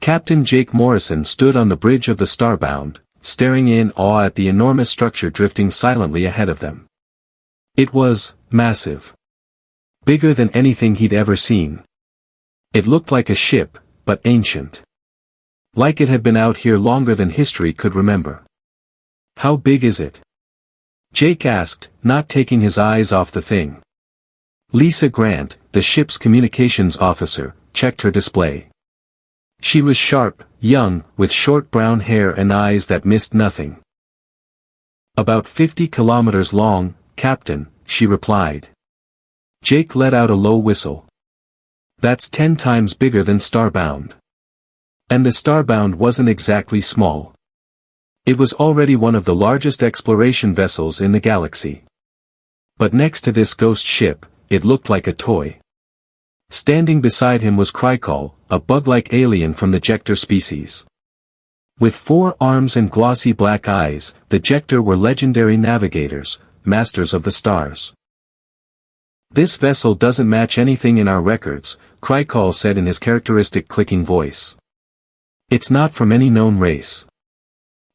Captain Jake Morrison stood on the bridge of the Starbound, staring in awe at the enormous structure drifting silently ahead of them. It was massive. Bigger than anything he'd ever seen. It looked like a ship, but ancient. Like it had been out here longer than history could remember. "How big is it?" Jake asked, not taking his eyes off the thing. Lisa Grant, the ship's communications officer, checked her display. She was sharp, young, with short brown hair and eyes that missed nothing. "About 50 kilometers long, Captain," she replied. Jake let out a low whistle. "That's 10 times bigger than Starbound." And the Starbound wasn't exactly small. It was already one of the largest exploration vessels in the galaxy. But next to this ghost ship, it looked like a toy. Standing beside him was Krykal, a bug-like alien from the Jector species. With 4 arms and glossy black eyes, the Jector were legendary navigators, masters of the stars. "This vessel doesn't match anything in our records," Krykal said in his characteristic clicking voice. "It's not from any known race."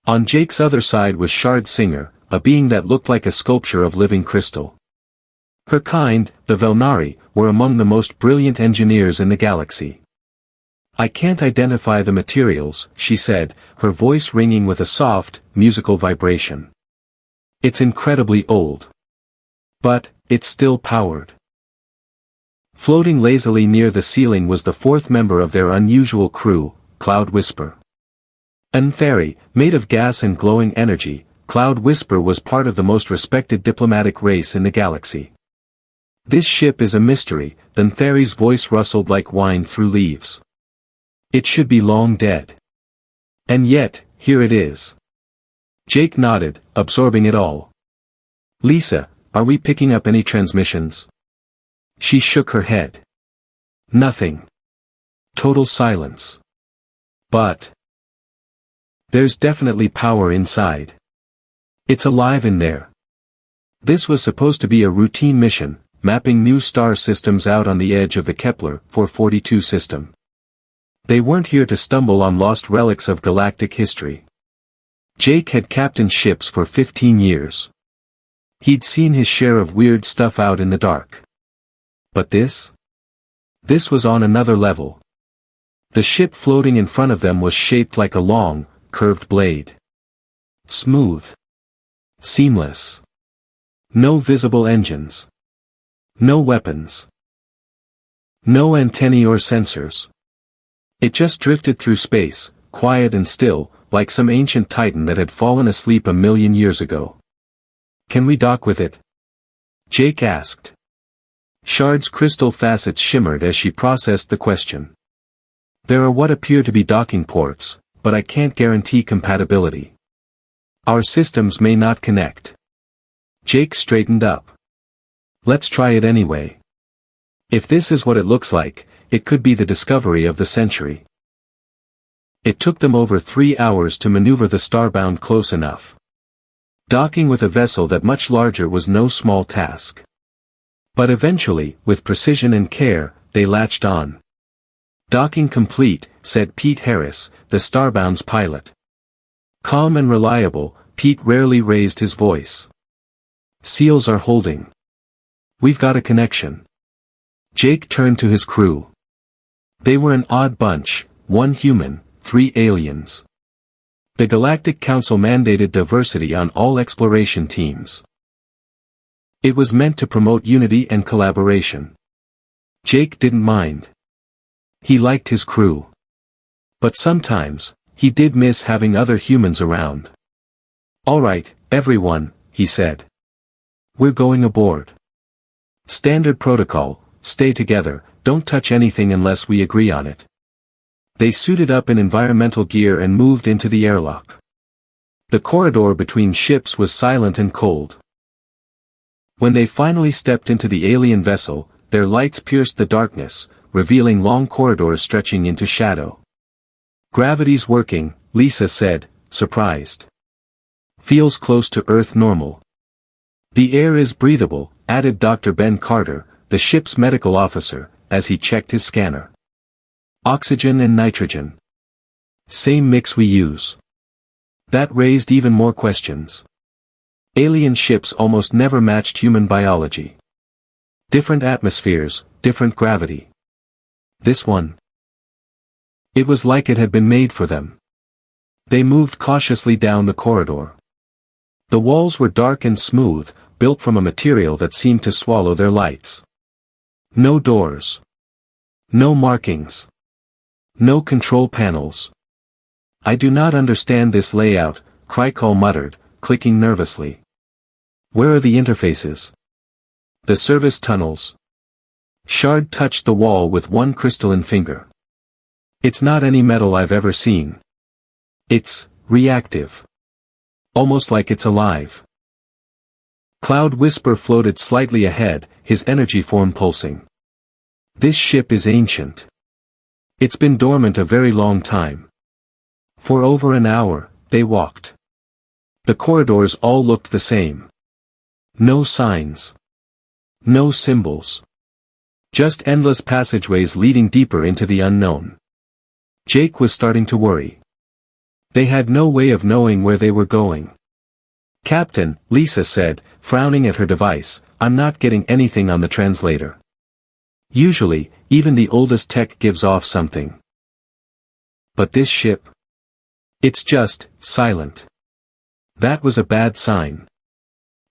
On Jake's other side was Shard Singer, a being that looked like a sculpture of living crystal. Her kind, the Velnari, were among the most brilliant engineers in the galaxy. "I can't identify the materials," she said, her voice ringing with a soft, musical vibration. "It's incredibly old. But, it's still powered." Floating lazily near the ceiling was the 4th member of their unusual crew, Cloud Whisper. An Theri, made of gas and glowing energy, Cloud Whisper was part of the most respected diplomatic race in the galaxy. "This ship is a mystery," then Theri's voice rustled like wine through leaves. "It should be long dead. And yet, here it is." Jake nodded, absorbing it all. "Lisa, are we picking up any transmissions?" She shook her head. "Nothing. Total silence. But there's definitely power inside. It's alive in there." This was supposed to be a routine mission, mapping new star systems out on the edge of the Kepler 442 system. They weren't here to stumble on lost relics of galactic history. Jake had captained ships for 15 years. He'd seen his share of weird stuff out in the dark. But this? This was on another level. The ship floating in front of them was shaped like a long, curved blade. Smooth. Seamless. No visible engines. No weapons. No antennae or sensors. It just drifted through space, quiet and still, like some ancient titan that had fallen asleep a million years ago. "Can we dock with it?" Jake asked. Shard's crystal facets shimmered as she processed the question. "There are what appear to be docking ports, but I can't guarantee compatibility. Our systems may not connect." Jake straightened up. "Let's try it anyway. If this is what it looks like, it could be the discovery of the century." It took them over 3 hours to maneuver the Starbound close enough. Docking with a vessel that much larger was no small task. But eventually, with precision and care, they latched on. "Docking complete," said Pete Harris, the Starbound's pilot. Calm and reliable, Pete rarely raised his voice. "Seals are holding. We've got a connection." Jake turned to his crew. They were an odd bunch, 1 human, 3 aliens. The Galactic Council mandated diversity on all exploration teams. It was meant to promote unity and collaboration. Jake didn't mind. He liked his crew. But sometimes, he did miss having other humans around. "All right, everyone," he said. "We're going aboard. Standard protocol, stay together, don't touch anything unless we agree on it." They suited up in environmental gear and moved into the airlock. The corridor between ships was silent and cold. When they finally stepped into the alien vessel, their lights pierced the darkness, revealing long corridors stretching into shadow. "Gravity's working," Lisa said, surprised. "Feels close to Earth normal." "The air is breathable," added Dr. Ben Carter, the ship's medical officer, as he checked his scanner. "Oxygen and nitrogen. Same mix we use. That raised even more questions. Alien ships almost never matched human biology. Different atmospheres, different gravity. This one. It was like it had been made for them. They moved cautiously down the corridor. The walls were dark and smooth, built from a material that seemed to swallow their lights. No doors. No markings. No control panels. I do not understand this layout, Krykal muttered, clicking nervously. Where are the interfaces? The service tunnels. Shard touched the wall with one crystalline finger. It's not any metal I've ever seen. It's reactive. Almost like it's alive. Cloud Whisper floated slightly ahead, his energy form pulsing. This ship is ancient. It's been dormant a very long time. For over an hour, they walked. The corridors all looked the same. No signs. No symbols. Just endless passageways leading deeper into the unknown. Jake was starting to worry. They had no way of knowing where they were going. Captain, Lisa said, frowning at her device, I'm not getting anything on the translator. Usually, even the oldest tech gives off something. But this ship? It's just, silent. That was a bad sign.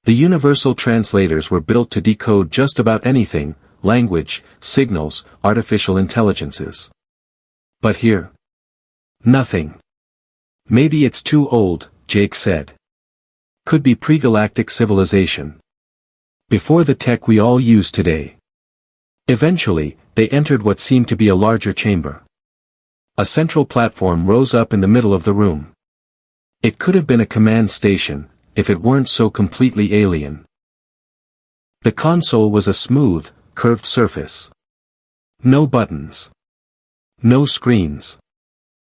The universal translators were built to decode just about anything, language, signals, artificial intelligences. But here? Nothing. Maybe it's too old, Jake said. Could be pre-galactic civilization. Before the tech we all use today. Eventually, they entered what seemed to be a larger chamber. A central platform rose up in the middle of the room. It could have been a command station, if it weren't so completely alien. The console was a smooth, curved surface. No buttons. No screens.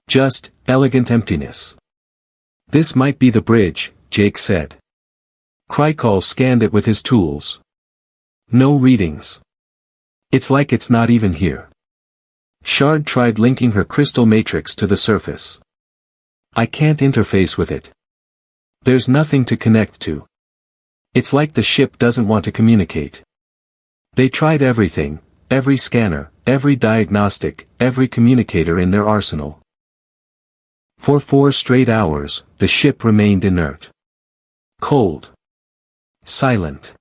Just, elegant emptiness. This might be the bridge, Jake said. Krykal scanned it with his tools. No readings. It's like it's not even here. Shard tried linking her crystal matrix to the surface. I can't interface with it. There's nothing to connect to. It's like the ship doesn't want to communicate. They tried everything, every scanner, every diagnostic, every communicator in their arsenal. For 4 straight hours, the ship remained inert. Cold. Silent.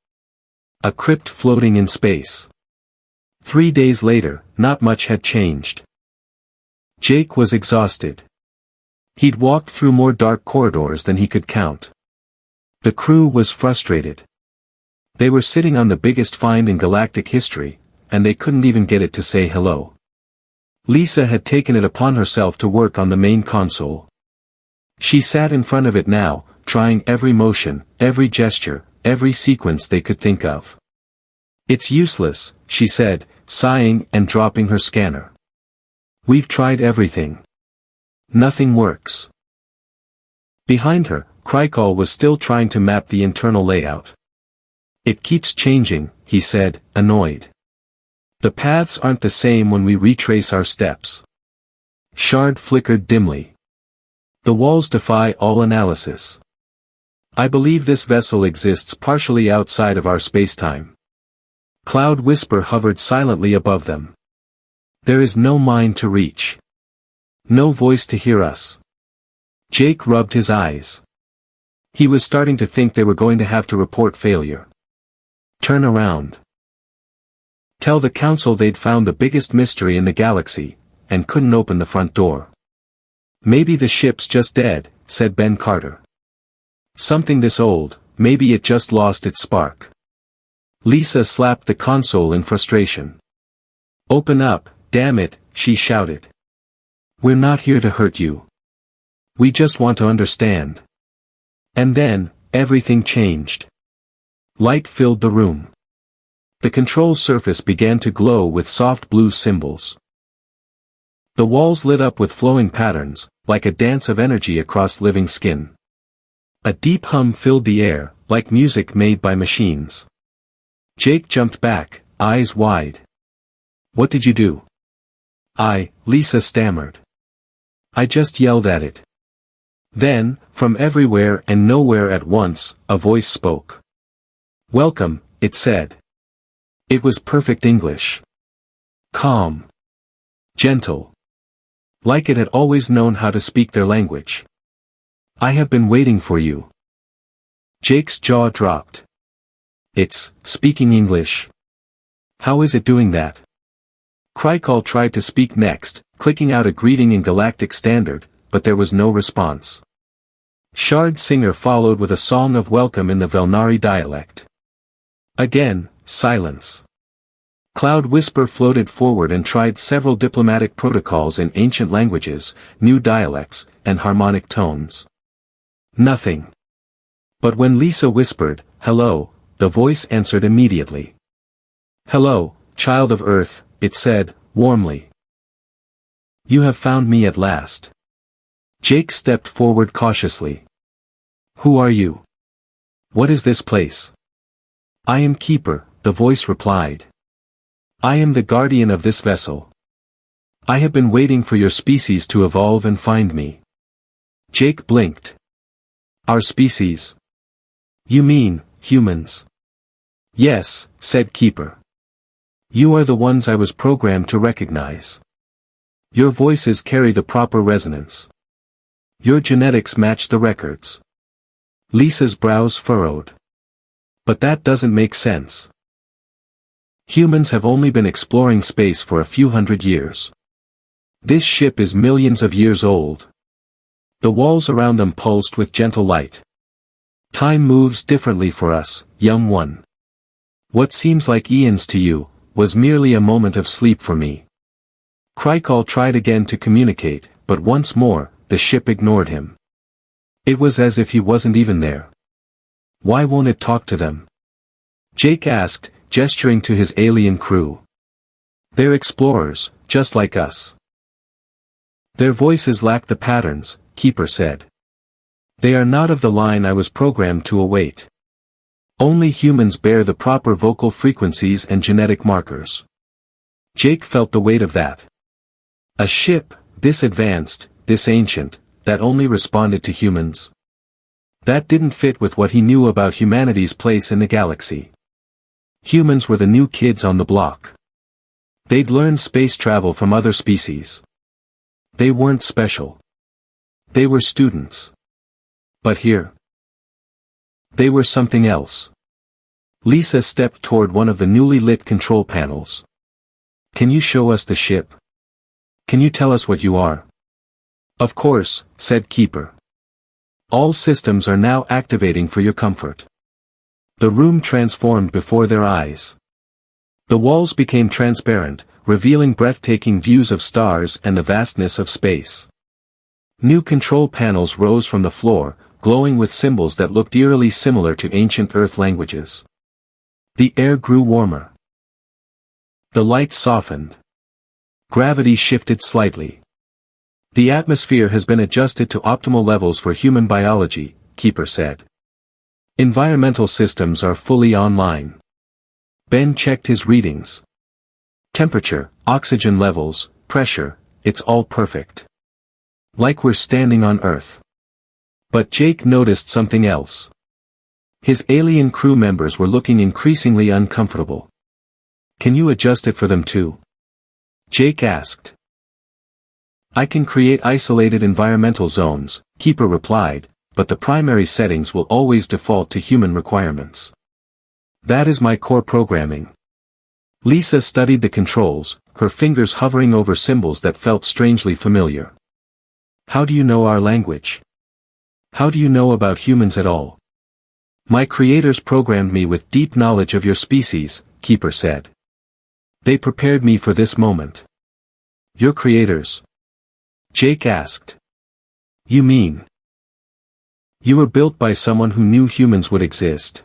A crypt floating in space. 3 days later, not much had changed. Jake was exhausted. He'd walked through more dark corridors than he could count. The crew was frustrated. They were sitting on the biggest find in galactic history, and they couldn't even get it to say hello. Lisa had taken it upon herself to work on the main console. She sat in front of it now, trying every motion, every gesture, every sequence they could think of. It's useless, she said, sighing and dropping her scanner. We've tried everything. Nothing works. Behind her, Krykal was still trying to map the internal layout. It keeps changing, he said, annoyed. The paths aren't the same when we retrace our steps. Shard flickered dimly. The walls defy all analysis. I believe this vessel exists partially outside of our spacetime. Cloud Whisper hovered silently above them. There is no mind to reach. No voice to hear us. Jake rubbed his eyes. He was starting to think they were going to have to report failure. Turn around. Tell the council they'd found the biggest mystery in the galaxy, and couldn't open the front door. Maybe the ship's just dead, said Ben Carter. Something this old, maybe it just lost its spark. Lisa slapped the console in frustration. Open up, damn it, she shouted. We're not here to hurt you. We just want to understand. And then, everything changed. Light filled the room. The control surface began to glow with soft blue symbols. The walls lit up with flowing patterns, like a dance of energy across living skin. A deep hum filled the air, like music made by machines. Jake jumped back, eyes wide. What did you do? Lisa stammered. I just yelled at it. Then, from everywhere and nowhere at once, a voice spoke. Welcome, it said. It was perfect English. Calm. Gentle. Like it had always known how to speak their language. I have been waiting for you. Jake's jaw dropped. It's speaking English. How is it doing that? Krykal tried to speak next, clicking out a greeting in Galactic Standard, but there was no response. Shard Singer followed with a song of welcome in the Velnari dialect. Again, silence. Cloud Whisper floated forward and tried several diplomatic protocols in ancient languages, new dialects, and harmonic tones. Nothing. But when Lisa whispered, hello, the voice answered immediately. Hello, child of Earth, it said, warmly. You have found me at last. Jake stepped forward cautiously. Who are you? What is this place? I am Keeper, the voice replied. I am the guardian of this vessel. I have been waiting for your species to evolve and find me. Jake blinked. Our species? You mean, humans? Yes, said Keeper. You are the ones I was programmed to recognize. Your voices carry the proper resonance. Your genetics match the records. Lisa's brows furrowed. But that doesn't make sense. Humans have only been exploring space for a few hundred years. This ship is millions of years old. The walls around them pulsed with gentle light. Time moves differently for us, young one. What seems like eons to you, was merely a moment of sleep for me. Krykal tried again to communicate, but once more, the ship ignored him. It was as if he wasn't even there. Why won't it talk to them? Jake asked, gesturing to his alien crew. They're explorers, just like us. Their voices lack the patterns, Keeper said. They are not of the line I was programmed to await. Only humans bear the proper vocal frequencies and genetic markers. Jake felt the weight of that. A ship, this advanced, this ancient, that only responded to humans. That didn't fit with what he knew about humanity's place in the galaxy. Humans were the new kids on the block. They'd learned space travel from other species. They weren't special. They were students. But here, they were something else. Lisa stepped toward one of the newly lit control panels. Can you show us the ship? Can you tell us what you are? Of course, said Keeper. All systems are now activating for your comfort. The room transformed before their eyes. The walls became transparent, revealing breathtaking views of stars and the vastness of space. New control panels rose from the floor, glowing with symbols that looked eerily similar to ancient Earth languages. The air grew warmer. The light softened. Gravity shifted slightly. The atmosphere has been adjusted to optimal levels for human biology, Keeper said. Environmental systems are fully online. Ben checked his readings. Temperature, oxygen levels, pressure, it's all perfect. Like we're standing on Earth. But Jake noticed something else. His alien crew members were looking increasingly uncomfortable. Can you adjust it for them too? Jake asked. I can create isolated environmental zones, Keeper replied, but the primary settings will always default to human requirements. That is my core programming. Lisa studied the controls, her fingers hovering over symbols that felt strangely familiar. How do you know our language? How do you know about humans at all? My creators programmed me with deep knowledge of your species, Keeper said. They prepared me for this moment. Your creators? Jake asked. You mean? You were built by someone who knew humans would exist.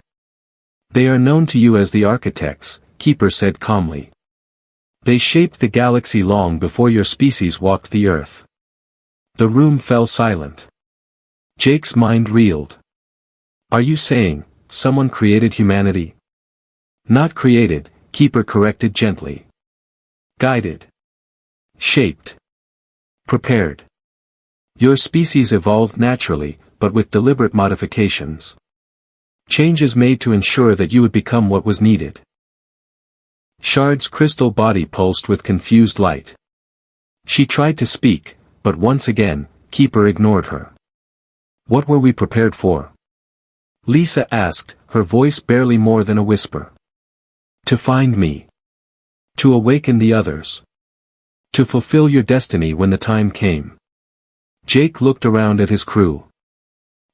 They are known to you as the architects, Keeper said calmly. They shaped the galaxy long before your species walked the Earth. The room fell silent. Jake's mind reeled. Are you saying, someone created humanity? Not created, Keeper corrected gently. Guided. Shaped. Prepared. Your species evolved naturally, but with deliberate modifications. Changes made to ensure that you would become what was needed. Shard's crystal body pulsed with confused light. She tried to speak, but once again, Keeper ignored her. What were we prepared for? Lisa asked, her voice barely more than a whisper. To find me. To awaken the others. To fulfill your destiny when the time came. Jake looked around at his crew.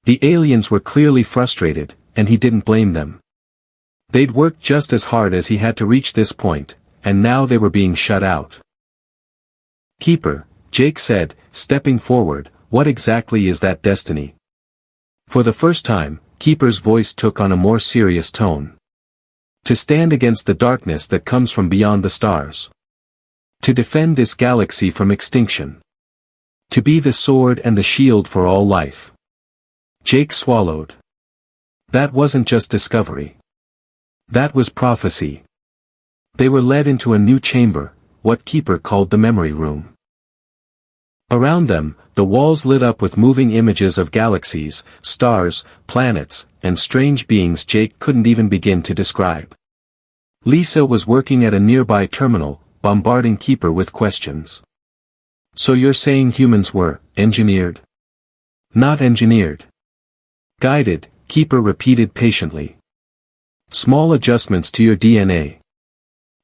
The aliens were clearly frustrated, and he didn't blame them. They'd worked just as hard as he had to reach this point, and now they were being shut out. Keeper, Jake said, stepping forward, what exactly is that destiny? For the first time, Keeper's voice took on a more serious tone. To stand against the darkness that comes from beyond the stars. To defend this galaxy from extinction. To be the sword and the shield for all life. Jake swallowed. That wasn't just discovery. That was prophecy. They were led into a new chamber, what Keeper called the memory room. Around them, the walls lit up with moving images of galaxies, stars, planets, and strange beings Jake couldn't even begin to describe. Lisa was working at a nearby terminal, bombarding Keeper with questions. So you're saying humans were engineered? Not engineered. Guided, Keeper repeated patiently. Small adjustments to your DNA.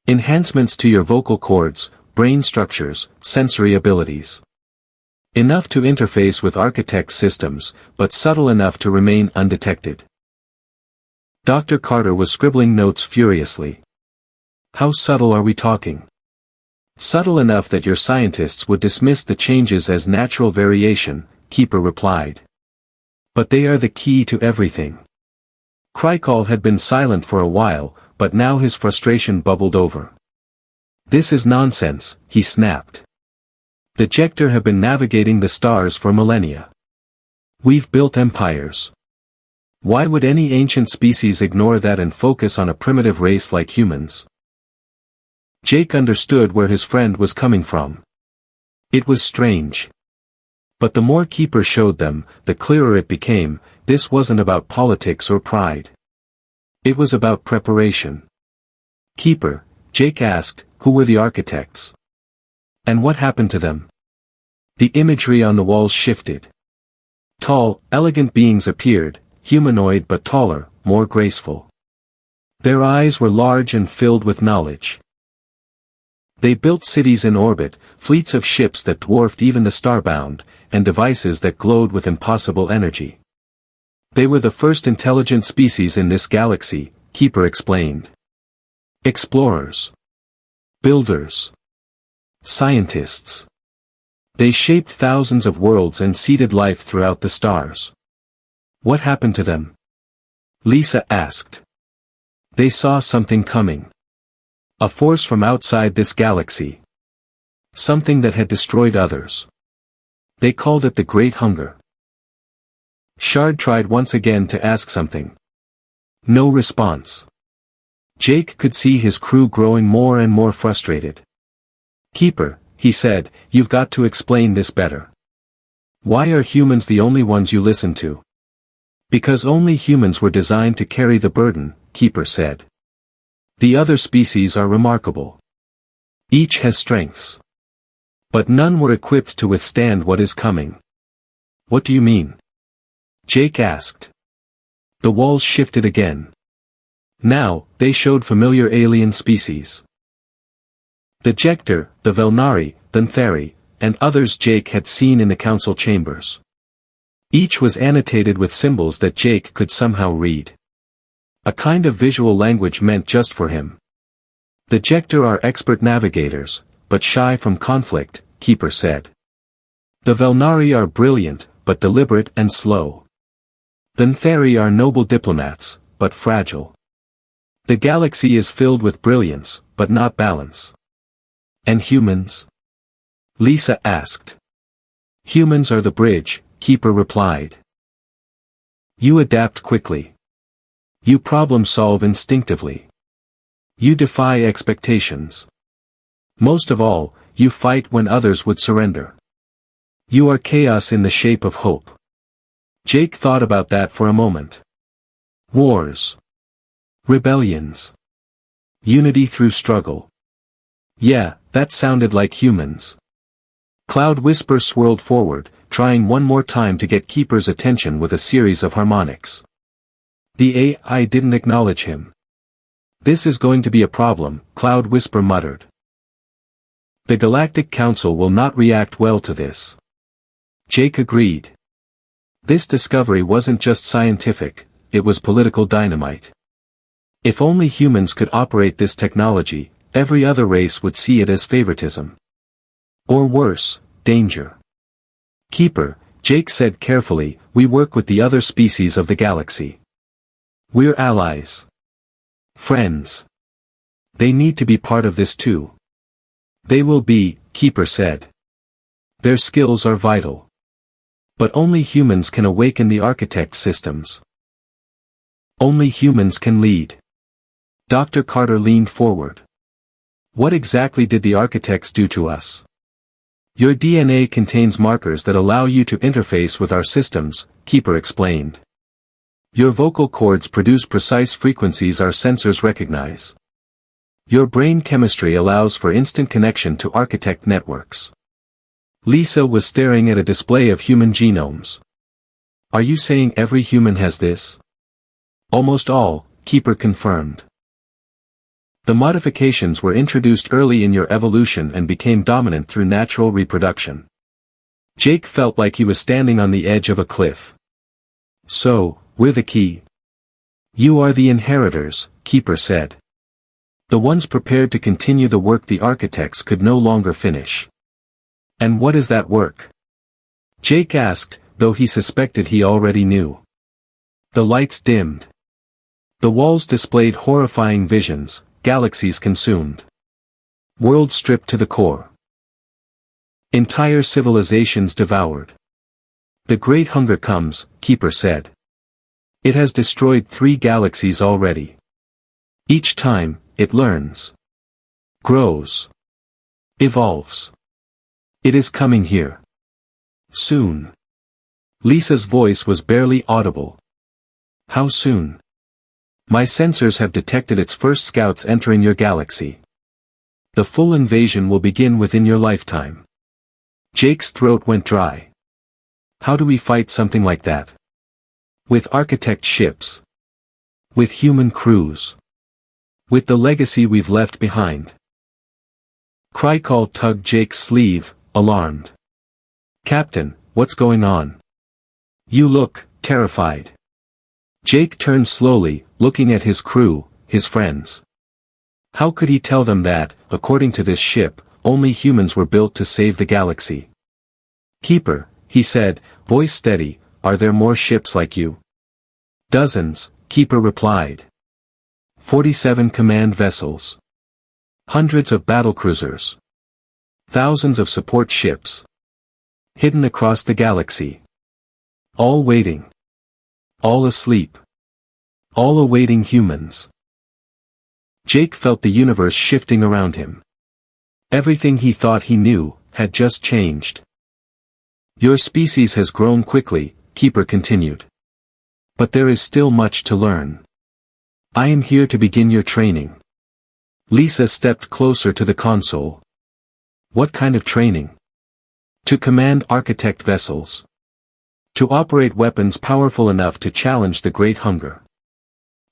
Enhancements to your vocal cords, brain structures, sensory abilities. Enough to interface with architect systems, but subtle enough to remain undetected. Dr. Carter was scribbling notes furiously. How subtle are we talking? Subtle enough that your scientists would dismiss the changes as natural variation, Keeper replied. But they are the key to everything. Krykal had been silent for a while, but now his frustration bubbled over. This is nonsense, he snapped. The Jector have been navigating the stars for millennia. We've built empires. Why would any ancient species ignore that and focus on a primitive race like humans? Jake understood where his friend was coming from. It was strange. But the more Keeper showed them, the clearer it became, this wasn't about politics or pride. It was about preparation. Keeper, Jake asked, who were the architects? And what happened to them? The imagery on the walls shifted. Tall, elegant beings appeared, humanoid but taller, more graceful. Their eyes were large and filled with knowledge. They built cities in orbit, fleets of ships that dwarfed even the starbound, and devices that glowed with impossible energy. They were the first intelligent species in this galaxy, Keeper explained. Explorers. Builders. Scientists. They shaped thousands of worlds and seeded life throughout the stars. What happened to them? Lisa asked. They saw something coming. A force from outside this galaxy. Something that had destroyed others. They called it the Great Hunger. Shard tried once again to ask something. No response. Jake could see his crew growing more and more frustrated. Keeper, he said, you've got to explain this better. Why are humans the only ones you listen to? Because only humans were designed to carry the burden, Keeper said. The other species are remarkable. Each has strengths. But none were equipped to withstand what is coming. What do you mean? Jake asked. The walls shifted again. Now, they showed familiar alien species. The Jector, the Velnari, Thanteri, and others Jake had seen in the council chambers. Each was annotated with symbols that Jake could somehow read. A kind of visual language meant just for him. The Jector are expert navigators, but shy from conflict, Keeper said. The Velnari are brilliant, but deliberate and slow. The Thanteri are noble diplomats, but fragile. The galaxy is filled with brilliance, but not balance. And humans? Lisa asked. Humans are the bridge, Keeper replied. You adapt quickly. You problem-solve instinctively. You defy expectations. Most of all, you fight when others would surrender. You are chaos in the shape of hope. Jake thought about that for a moment. Wars. Rebellions. Unity through struggle. Yeah, that sounded like humans. Cloud Whisper swirled forward, trying one more time to get Keeper's attention with a series of harmonics. The AI didn't acknowledge him. This is going to be a problem, Cloud Whisper muttered. The Galactic Council will not react well to this. Jake agreed. This discovery wasn't just scientific, it was political dynamite. If only humans could operate this technology, every other race would see it as favoritism. Or worse, danger. Keeper, Jake said carefully, we work with the other species of the galaxy. We're allies. Friends. They need to be part of this too. They will be, Keeper said. Their skills are vital. But only humans can awaken the architect systems. Only humans can lead. Dr. Carter leaned forward. What exactly did the architects do to us? Your DNA contains markers that allow you to interface with our systems, Keeper explained. Your vocal cords produce precise frequencies our sensors recognize. Your brain chemistry allows for instant connection to architect networks. Lisa was staring at a display of human genomes. Are you saying every human has this? Almost all, Keeper confirmed. The modifications were introduced early in your evolution and became dominant through natural reproduction. Jake felt like he was standing on the edge of a cliff. So, we're the key. You are the inheritors, Keeper said. The ones prepared to continue the work the architects could no longer finish. And what is that work? Jake asked, though he suspected he already knew. The lights dimmed. The walls displayed horrifying visions. Galaxies consumed. Worlds stripped to the core. Entire civilizations devoured. The Great Hunger comes, Keeper said. It has destroyed 3 galaxies already. Each time, it learns. Grows. Evolves. It is coming here. Soon. Lisa's voice was barely audible. How soon? My sensors have detected its first scouts entering your galaxy. The full invasion will begin within your lifetime. Jake's throat went dry. How do we fight something like that? With architect ships. With human crews. With the legacy we've left behind. Krykal tugged Jake's sleeve, alarmed. Captain, what's going on? You look terrified. Jake turned slowly, looking at his crew, his friends. How could he tell them that, according to this ship, only humans were built to save the galaxy? Keeper, he said, voice steady, are there more ships like you? Dozens, Keeper replied. 47 command vessels. Hundreds of battlecruisers. Thousands of support ships. Hidden across the galaxy. All waiting. All asleep. All awaiting humans. Jake felt the universe shifting around him. Everything he thought he knew, had just changed. Your species has grown quickly, Keeper continued. But there is still much to learn. I am here to begin your training. Lisa stepped closer to the console. What kind of training? To command architect vessels. To operate weapons powerful enough to challenge the Great Hunger.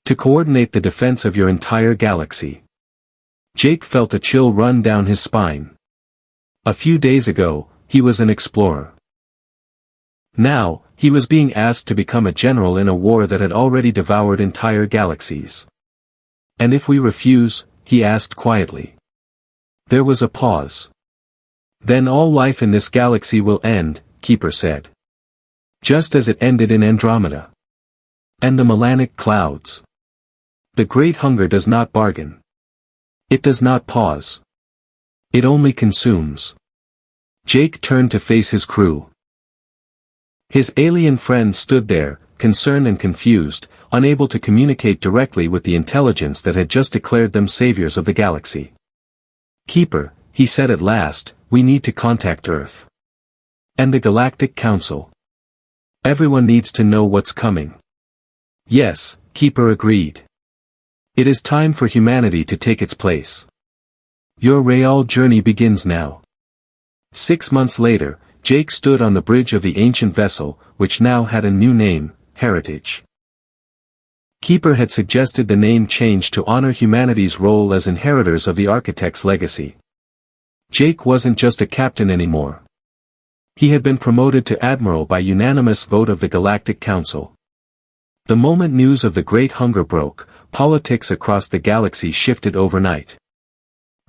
To coordinate the defense of your entire galaxy. Jake felt a chill run down his spine. A few days ago, he was an explorer. Now, he was being asked to become a general in a war that had already devoured entire galaxies. And if we refuse, he asked quietly. There was a pause. Then all life in this galaxy will end, Keeper said. Just as it ended in Andromeda. And the Melanic clouds. The Great Hunger does not bargain. It does not pause. It only consumes. Jake turned to face his crew. His alien friends stood there, concerned and confused, unable to communicate directly with the intelligence that had just declared them saviors of the galaxy. Keeper, he said at last, we need to contact Earth. And the Galactic Council. Everyone needs to know what's coming. Yes, Keeper agreed. It is time for humanity to take its place. Your real journey begins now. 6 months later, Jake stood on the bridge of the ancient vessel, which now had a new name, Heritage. Keeper had suggested the name change to honor humanity's role as inheritors of the architect's legacy. Jake wasn't just a captain anymore. He had been promoted to admiral by unanimous vote of the Galactic Council. The moment news of the Great Hunger broke, politics across the galaxy shifted overnight.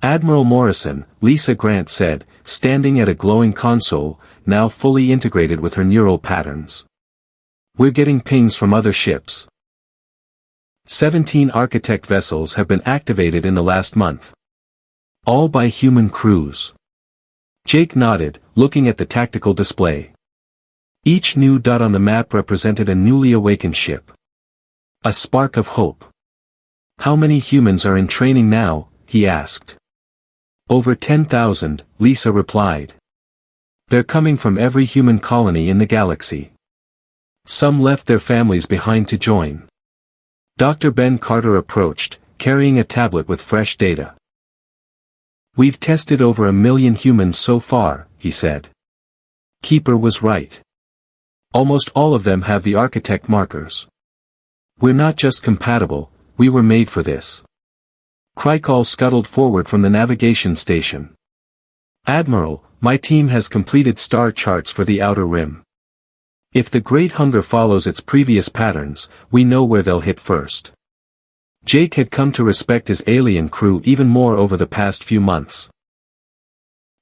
Admiral Morrison, Lisa Grant said, standing at a glowing console, now fully integrated with her neural patterns. We're getting pings from other ships. 17 architect vessels have been activated in the last month. All by human crews. Jake nodded, looking at the tactical display. Each new dot on the map represented a newly awakened ship. A spark of hope. How many humans are in training now? He asked. Over 10,000, Lisa replied. They're coming from every human colony in the galaxy. Some left their families behind to join. Dr. Ben Carter approached, carrying a tablet with fresh data. We've tested over 1 million humans so far, he said. Keeper was right. Almost all of them have the architect markers. We're not just compatible, we were made for this. Krykal scuttled forward from the navigation station. Admiral, my team has completed star charts for the outer rim. If the Great Hunger follows its previous patterns, we know where they'll hit first. Jake had come to respect his alien crew even more over the past few months.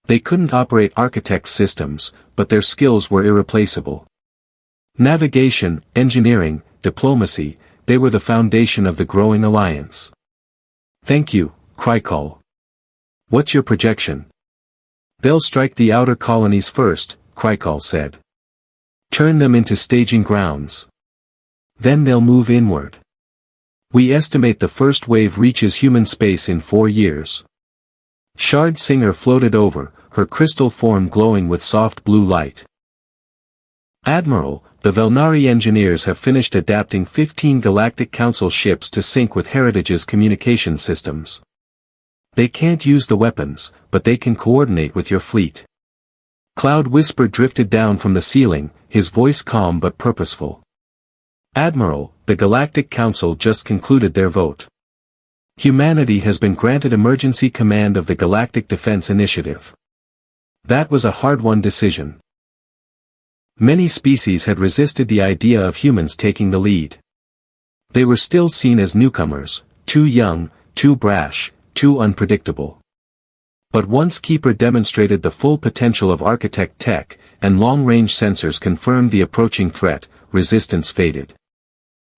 They couldn't operate architect systems, but their skills were irreplaceable. Navigation, engineering, diplomacy, they were the foundation of the growing alliance. Thank you, Krykal. What's your projection? They'll strike the outer colonies first, Krykal said. Turn them into staging grounds. Then they'll move inward. We estimate the first wave reaches human space in 4 years. Shard Singer floated over, her crystal form glowing with soft blue light. Admiral, the Velnari engineers have finished adapting 15 Galactic Council ships to sync with Heritage's communication systems. They can't use the weapons, but they can coordinate with your fleet. Cloud Whisper drifted down from the ceiling, his voice calm but purposeful. Admiral, the Galactic Council just concluded their vote. Humanity has been granted emergency command of the Galactic Defense Initiative. That was a hard-won decision. Many species had resisted the idea of humans taking the lead. They were still seen as newcomers, too young, too brash, too unpredictable. But once Keeper demonstrated the full potential of architect tech, and long-range sensors confirmed the approaching threat, resistance faded.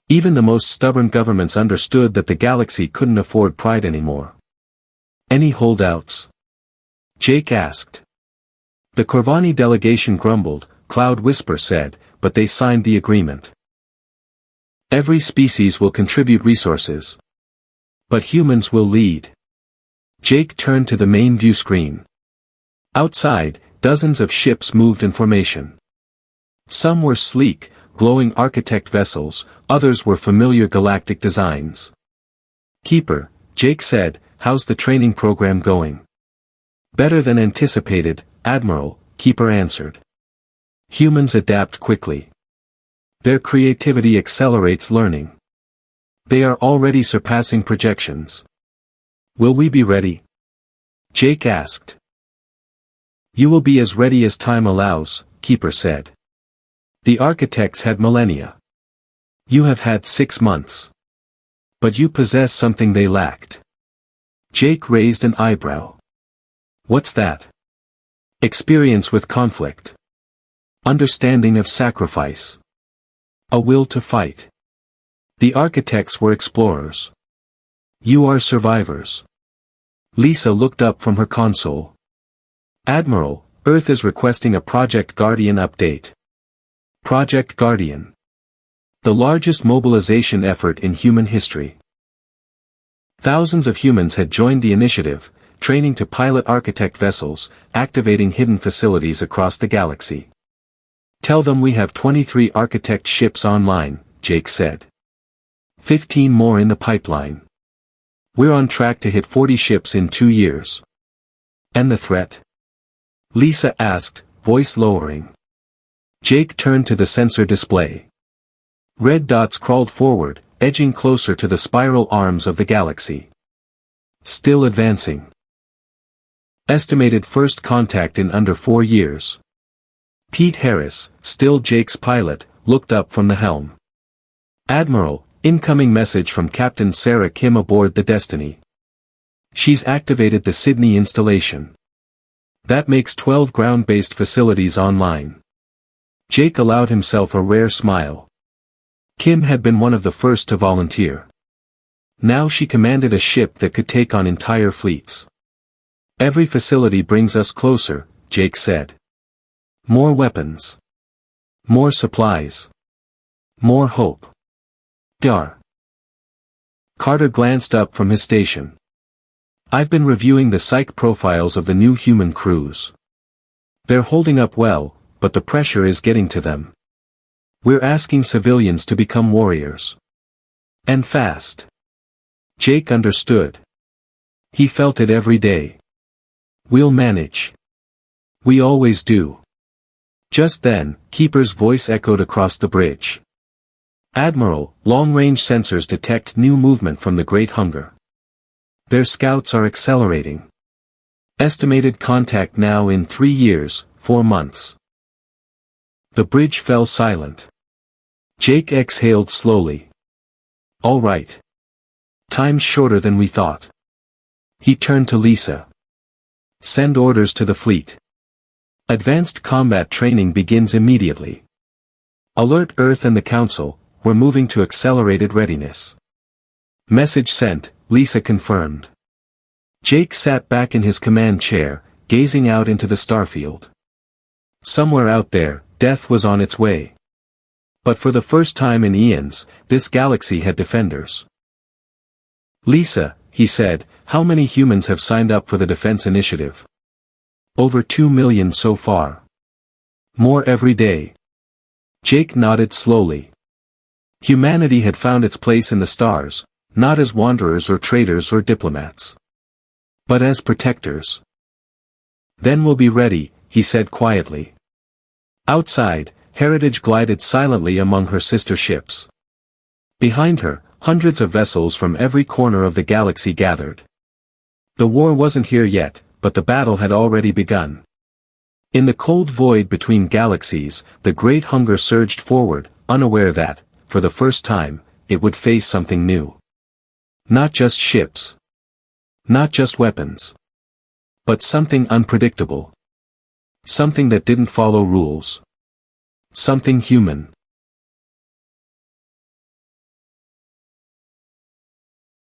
Even the most stubborn governments understood that the galaxy couldn't afford pride anymore. Any holdouts? Jake asked. The Corvani delegation grumbled, Cloud Whisper said, but they signed the agreement. Every species will contribute resources. But humans will lead. Jake turned to the main view screen. Outside, dozens of ships moved in formation. Some were sleek, glowing architect vessels, others were familiar galactic designs. Keeper, Jake said, how's the training program going? Better than anticipated, Admiral, Keeper answered. Humans adapt quickly. Their creativity accelerates learning. They are already surpassing projections. Will we be ready? Jake asked. You will be as ready as time allows, Keeper said. The architects had millennia. You have had 6 months. But you possess something they lacked. Jake raised an eyebrow. What's that? Experience with conflict. Understanding of sacrifice. A will to fight. The architects were explorers. You are survivors. Lisa looked up from her console. Admiral, Earth is requesting a Project Guardian update. Project Guardian. The largest mobilization effort in human history. Thousands of humans had joined the initiative, training to pilot architect vessels, activating hidden facilities across the galaxy. Tell them we have 23 architect ships online, Jake said. 15 more in the pipeline. We're on track to hit 40 ships in 2 years. And the threat? Lisa asked, voice lowering. Jake turned to the sensor display. Red dots crawled forward, edging closer to the spiral arms of the galaxy. Still advancing. Estimated first contact in under 4 years. Pete Harris, still Jake's pilot, looked up from the helm. Admiral, incoming message from Captain Sarah Kim aboard the Destiny. She's activated the Sydney installation. That makes 12 ground-based facilities online. Jake allowed himself a rare smile. Kim had been one of the first to volunteer. Now she commanded a ship that could take on entire fleets. Every facility brings us closer, Jake said. More weapons. More supplies. More hope. Dar. Carter glanced up from his station. I've been reviewing the psych profiles of the new human crews. They're holding up well, but the pressure is getting to them. We're asking civilians to become warriors. And fast. Jake understood. He felt it every day. We'll manage. We always do. Just then, Keeper's voice echoed across the bridge. Admiral, long-range sensors detect new movement from the Great Hunger. Their scouts are accelerating. Estimated contact now in 3 years, 4 months. The bridge fell silent. Jake exhaled slowly. All right. Time's shorter than we thought. He turned to Lisa. Send orders to the fleet. Advanced combat training begins immediately. Alert Earth and the Council, we're moving to accelerated readiness. Message sent, Lisa confirmed. Jake sat back in his command chair, gazing out into the starfield. Somewhere out there, death was on its way. But for the first time in eons, this galaxy had defenders. Lisa, he said, how many humans have signed up for the defense initiative? Over 2 million so far. More every day. Jake nodded slowly. Humanity had found its place in the stars, not as wanderers or traders or diplomats, but as protectors. Then we'll be ready, he said quietly. Outside, Heritage glided silently among her sister ships. Behind her, hundreds of vessels from every corner of the galaxy gathered. The war wasn't here yet, but the battle had already begun. In the cold void between galaxies, the Great Hunger surged forward, unaware that, for the first time, it would face something new. Not just ships. Not just weapons. But something unpredictable. Something that didn't follow rules. Something human.